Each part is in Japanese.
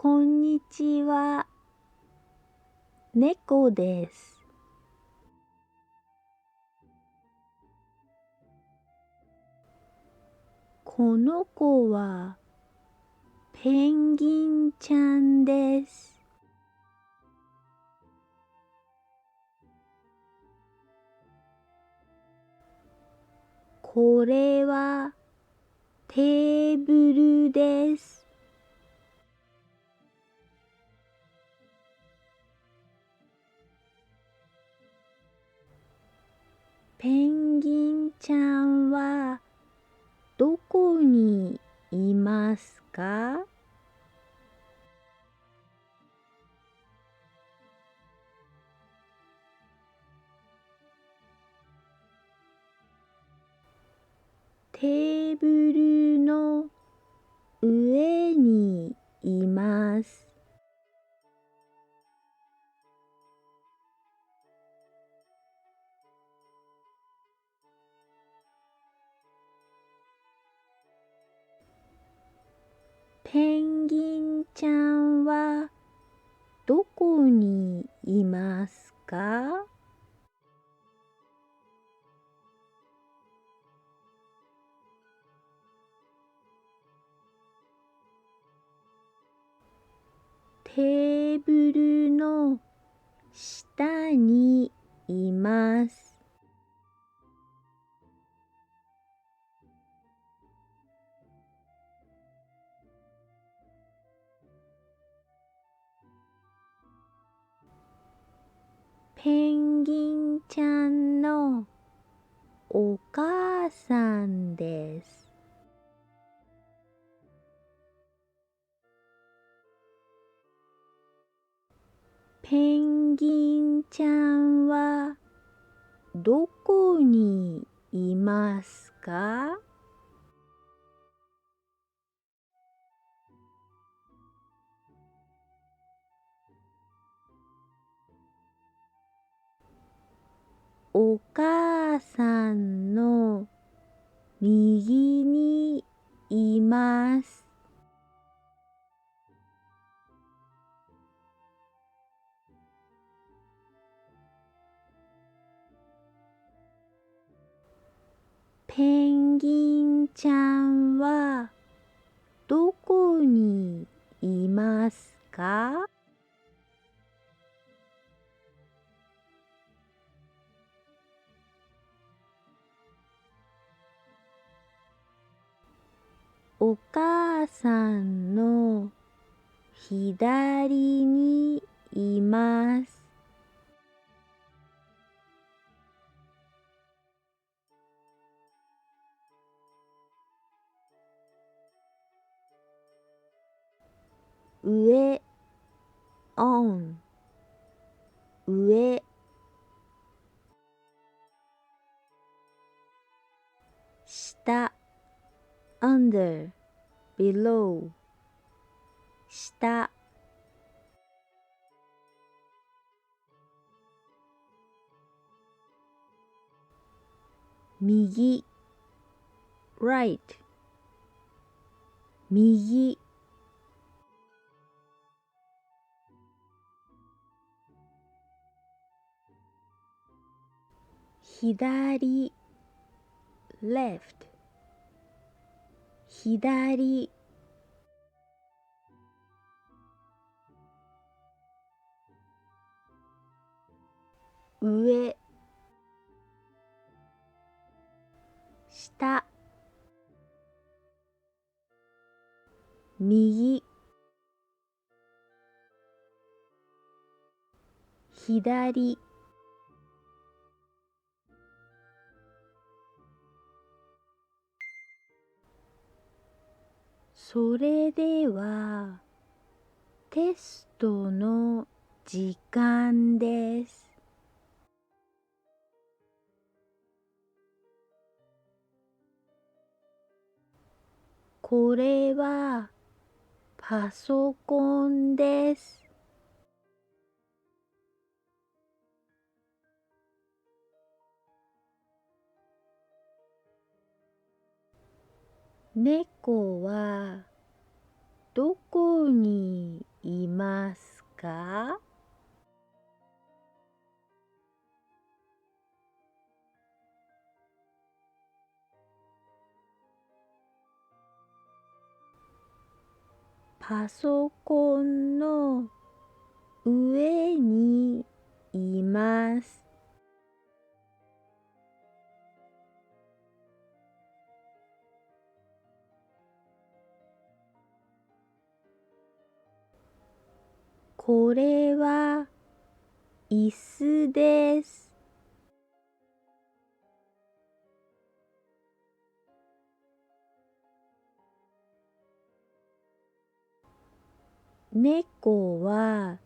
こんにちは。猫です。この子はペンギンちゃんです。これはテーブルです。ペンギンちゃんはどこにいますか？テーブルの上にいます。ペンギンちゃんはどこにいますか？テーブルの下にいます。ペンギンちゃんのお母さんです。ペンギンちゃんはどこにいますか？お母さんの右にいます。ペンギンちゃんはどこにいますか？お母さんの左にいます。上、オン、上、下、under、below、下、右、right、右、左、left、左、上、下、右、左。それではテストの時間です。これはパソコンです。猫はどこにいますか？パソコンの上にいます。これは椅子です。猫は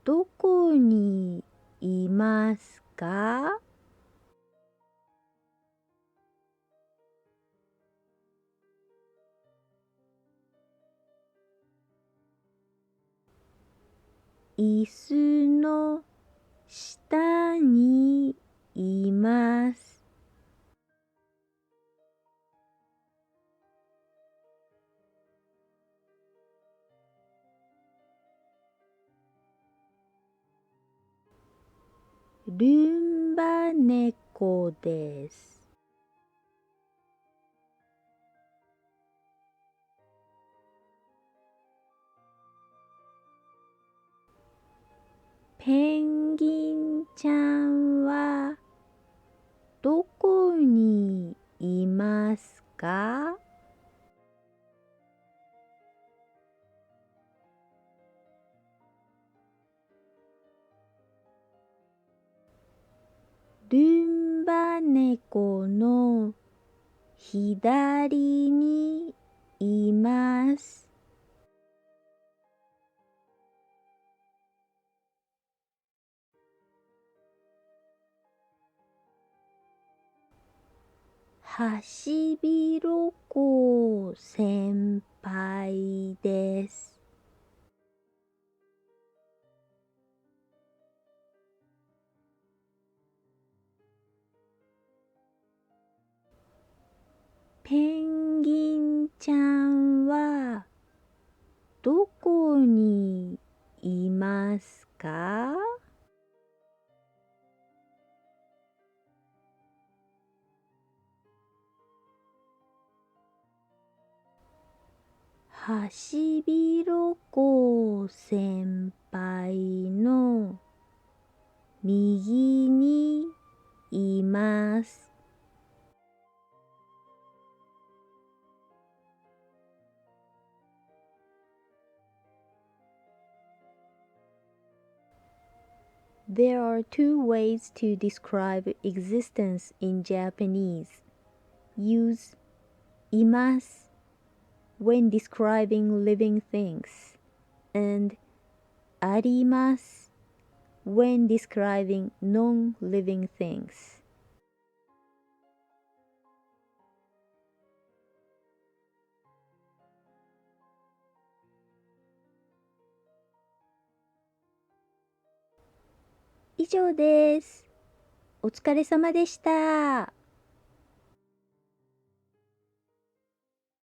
どこにいますか？椅子の下にいます。ルンバ猫です。ペンギンちゃんはどこにいますか？ルンバ猫の左にいます。ハシビロコウ先輩です。ペンギンちゃんはどこにいますか？ハシビロコウ先輩の右にいます。There are two ways to describe existence in Japanese. Use います when describing living things and あります when describing non-living things. 以上です。お疲れ様でした。